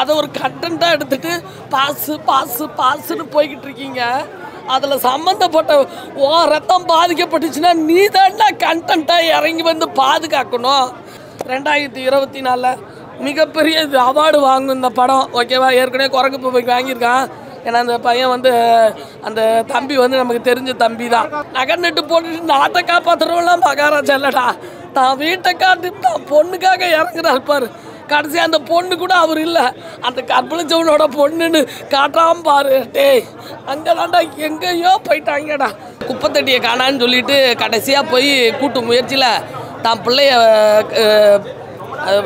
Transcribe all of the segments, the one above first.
அதை ஒரு கண்டென்ட்டாக எடுத்துட்டு பாஸுன்னு போய்கிட்டு இருக்கீங்க. அதில் சம்மந்தப்பட்ட ரத்தம் பாதிக்கப்பட்டுச்சுன்னா நீ தான்டா கண்டென்ட்டாக இறங்கி வந்து பாதுகாக்கணும். 2024 மிகப்பெரிய இது அவார்டு வாங்கும் இந்த படம். ஓகேவா? ஏற்கனவே குரங்கு போய் வாங்கியிருக்கான். ஏன்னா அந்த பையன் வந்து அந்த தம்பி வந்து நமக்கு தெரிஞ்ச தம்பி தான். நகர்நெட்டு போட்டுட்டு நாட்டை காப்பாற்றுறவெல்லாம் மகாராஜா இல்லைடா, தான் வீட்டை காட்டி தான் பொண்ணுக்காக இறங்குறாரு பாரு. கடைசி அந்த பொண்ணு கூட அவர் இல்லை, அந்த கற்பழிச்சவனோட பொண்ணுன்னு காட்டாம பாரு. டேய் அங்கே தான்டா எங்கேயோ போயிட்டாங்கடா. குப்பைத்தட்டியை காணான்னு சொல்லிட்டு கடைசியாக போய் கூட்டு முயற்சியில் தான் பிள்ளைய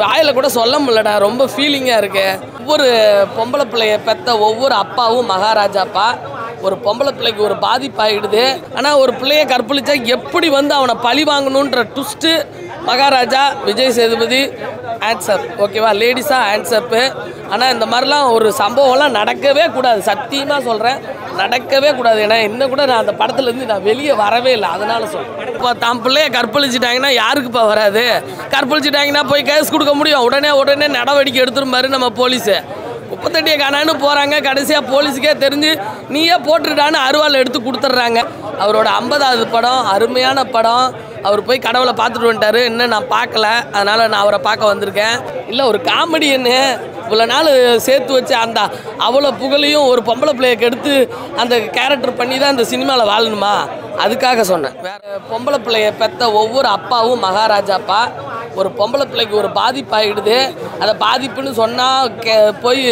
வாயில் கூட சொல்ல முடியலடா. ரொம்ப ஃபீலிங்காக இருக்குது. ஒவ்வொரு பொம்பளை பிள்ளைய பெற்ற ஒவ்வொரு அப்பாவும் மகாராஜாப்பா. ஒரு பொம்பளை பிள்ளைக்கு ஒரு பாதிப்பாகிடுது. ஆனால் ஒரு பிள்ளைய கற்பழிச்சா எப்படி வந்து அவனை பழி வாங்கணுன்ற ட்விஸ்ட்டு மகாராஜா. விஜய் சேதுபதி ஆன்சர். ஓகேவா? லேடிஸாக ஆன்சப்பு. ஆனால் இந்த மாதிரிலாம் ஒரு சம்பவம்லாம் நடக்கவே கூடாது. சத்தியமாக சொல்கிறேன், நடக்கவே கூடாது. ஏன்னா இன்னும் கூட நான் அந்த படத்துலேருந்து நான் வெளியே வரவே இல்லை. அதனால் சொல்கிறேன். இப்போ தான் பிள்ளைய கற்பழிச்சிட்டாங்கன்னா யாருக்குப்பா வராது? கற்பழிச்சிட்டாங்கன்னா போய் கேஸ் கொடுக்க முடியும். உடனே நடவடிக்கை எடுத்துருப்பாரு நம்ம போலீஸு. குப்பைத்தட்டியை காணான்னு போகிறாங்க. கடைசியாக போலீஸுக்கே தெரிஞ்சு நீயே போட்டுட்டான்னு அருவாள் எடுத்து கொடுத்துட்றாங்க. அவரோட 50வது படம், அருமையான படம். அவர் போய் கடவுளை பார்த்துட்டு வந்துட்டார். இன்னும் நான் பார்க்கல, அதனால் நான் அவரை பார்க்க வந்திருக்கேன். இல்லை ஒரு காமெடியன்னு இவ்வளோ நாள் சேர்த்து வச்சு அந்த அவ்வளோ புகழையும் ஒரு பொம்பளை பிள்ளையை கெடுத்து அந்த கேரக்டர் பண்ணி தான் இந்த சினிமாவில் வாழணுமா? அதுக்காக சொன்னேன். வேறு பொம்பளை பிள்ளையை பெற்ற ஒவ்வொரு அப்பாவும் மகாராஜாப்பா. ஒரு பொம்பளை பிள்ளைக்கு ஒரு பாதிப்பாகிடுது. அதை பாதிப்புன்னு சொன்னால் போய்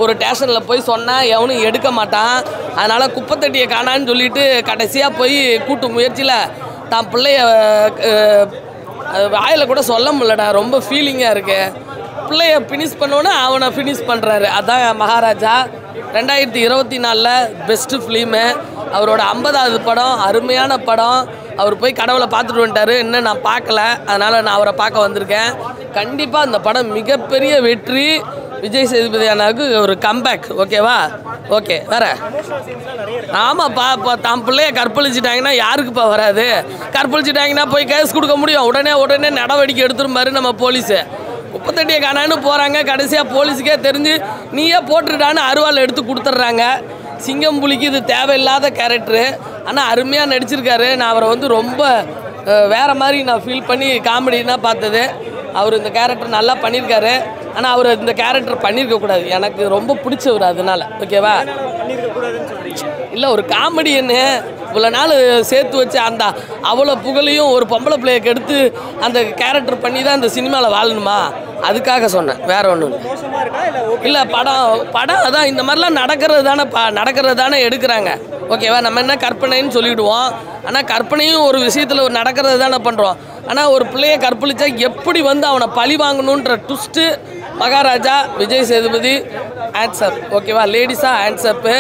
ஒரு ஸ்டேஷனில் போய் சொன்னால் எவனும் எடுக்க மாட்டான். அதனால் குப்பைத்தட்டியை காணான்னு சொல்லிட்டு கடைசியாக போய் கூட்டு முயற்சியில் தான் பிள்ளைய வாயில் கூட சொல்ல முடியலடா. ரொம்ப ஃபீலிங்காக இருக்குது. பிள்ளைய ஃபினிஷ் பண்ணோன்னே அவனை ஃபினிஷ் பண்ணுறாரு. அதான் மகாராஜா. 2024 best film. அவரோட 50வது படம், அருமையான படம். அவர் போய் கடவுளை பார்த்துட்டு வந்துட்டார். இன்னும் நான் பார்க்கல, அதனால் நான் அவரை பார்க்க வந்திருக்கேன். கண்டிப்பாக அந்த படம் மிகப்பெரிய வெற்றி. விஜய் சேதுபதி அண்ணாவுக்கு ஒரு கம்பேக். ஓகேவா? ஓகே. வேற ஆமாப்பா. இப்போ தான் பிள்ளைய கற்பழிச்சிட்டாங்கன்னா யாருக்குப்பா வராது? கற்பழிச்சிட்டாங்கன்னா போய் கேஸ் கொடுக்க முடியும். உடனே நடவடிக்கை எடுத்துருப்பாரு நம்ம போலீஸு. குப்பைத்தட்டியை காணான்னு போகிறாங்க. கடைசியாக போலீஸுக்கே தெரிஞ்சு நீயே போட்டுட்டான்னு அருவாள் எடுத்து கொடுத்துட்றாங்க. சிங்கம் புலிக்கு இது தேவையில்லாத கேரக்டரு. ஆனால் அருமையாக நடிச்சிருக்காரு. நான் அவரை வந்து ரொம்ப வேறு மாதிரி நான் ஃபீல் பண்ணி காமெடினா பார்த்தது. அவர் இந்த கேரக்டர் நல்லா பண்ணியிருக்காரு. ஆனால் அவர் இந்த கேரக்டர் பண்ணியிருக்கக்கூடாது. எனக்கு ரொம்ப பிடிச்சவர் அதனால். ஓகேவா? இல்லை ஒரு காமெடியன்னு இவ்வளோ நாள் சேர்த்து வச்சு அந்த அவ்வளோ புகழையும் ஒரு பொம்பளை பிள்ளையை கெடுத்து அந்த கேரக்டர் பண்ணி தான் இந்த சினிமாவில் வாழணுமா? அதுக்காக சொன்னேன். வேறு ஒன்றும் இல்லை. படம் அதான் இந்த மாதிரிலாம் நடக்கிறது தானே எடுக்கிறாங்க. ஓகேவா? நம்ம என்ன கற்பனைன்னு சொல்லிவிடுவோம். ஆனால் கற்பனையும் ஒரு விஷயத்தில் நடக்கிறது தானே பண்ணுறோம். ஆனால் ஒரு பிள்ளையை கற்பழிச்சா எப்படி வந்து அவனை பழி வாங்கணுன்ற ட்விஸ்ட்டு மகாராஜா. விஜய் சேதுபதி ஆன்சர். ஓகேவா? லேடிஸாக ஆன்சப்பு.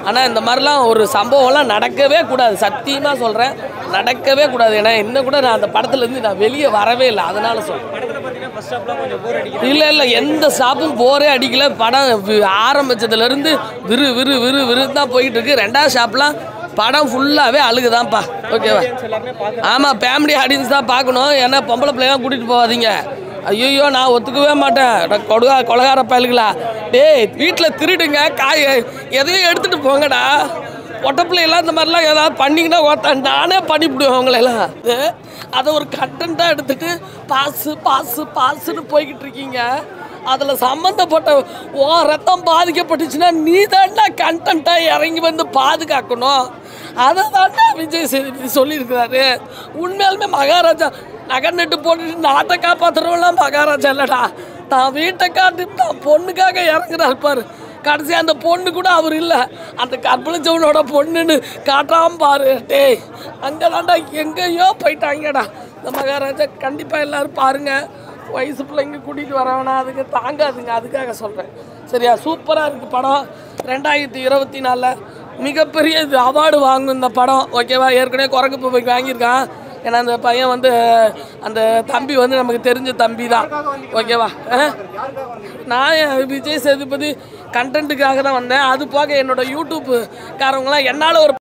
ஆனால் இந்த மாதிரிலாம் ஒரு சம்பவம்லாம் நடக்கவே கூடாது. சத்தியமாக சொல்கிறேன், நடக்கவே கூடாது. ஏன்னா இன்னும் கூட நான் அந்த படத்துலேருந்து நான் வெளியே வரவே இல்லை. அதனால் சொல்கிறேன். இல்லை எந்த ஸ்டாப்பும் போரே அடிக்கல. படம் ஆரம்பித்ததுலேருந்து விறு தான் போயிட்டு இருக்கு. 2வது ஸ்டாப்லாம் படம் ஃபுல்லாகவே அழுகுதான்ப்பா. ஓகேவா? ஆமாம், ஃபேமிலி ஆடியன்ஸ் தான் பார்க்கணும். ஏன்னா பொம்பளை பிள்ளைலாம் கூட்டிகிட்டு போகாதீங்க. ஐயோ நான் ஒத்துக்கவே மாட்டேன். கொலகார பயலுங்களா? டேய் வீட்டில் திருடுங்க, எதையும் எடுத்துகிட்டு போங்கடா. ஒட்டப்பிள்ளையெல்லாம் இந்த மாதிரிலாம் ஏதாவது பண்ணிங்கன்னா நானே பண்ணிவிடுவேன் அவங்களெல்லாம். அதை ஒரு கண்டென்ட்டாக எடுத்துட்டு பாஸுன்னு போய்கிட்டு இருக்கீங்க. அதில் சம்மந்தப்பட்ட ரத்தம் பாதிக்கப்பட்டுச்சுன்னா நீ தான்டா கண்டென்ட்டாக இறங்கி வந்து பாதுகாக்கணும். அதை தான்டா விஜய் சேதுபதி சொல்லியிருக்கிறாரு. உண்மையாலுமே மகாராஜா நகர்நெட்டு போட்டுட்டு நாட்டை காப்பாற்றுறவெல்லாம் மகாராஜா இல்லைடா, தான் வீட்டை காட்டி தான் பொண்ணுக்காக இறங்குறாரு பாரு. கடைசி அந்த பொண்ணு கூட அவர் இல்லை, அந்த கற்பழிச்சவனோட பொண்ணுன்னு காட்டாம பாரு. டேய் அங்கே தான்டா எங்கேயோ போயிட்டாங்கடா இந்த மகாராஜா. கண்டிப்பாக எல்லோரும் பாருங்கள். வயசு பிள்ளைங்க கூட்டிகிட்டு வரவேணா, அதுக்கு தாங்காதுங்க. அதுக்காக சொல்கிறேன். சரியா? சூப்பராக இருக்குது படம். 2024 மிகப்பெரிய இது அவார்டு வாங்கும் இந்த படம். ஓகேவா? ஏற்கனவே குரங்கு போய் வாங்கியிருக்கான். ஏன்னா அந்த பையன் வந்து அந்த தம்பி வந்து நமக்கு தெரிஞ்ச தம்பி தான். ஓகேவா? நான் விஜய் சேதுபதி கண்டென்ட்டுக்காக தான் வந்தேன். அது போக என்னோடய யூடியூப் காரவங்களாம் என்னால் ஒரு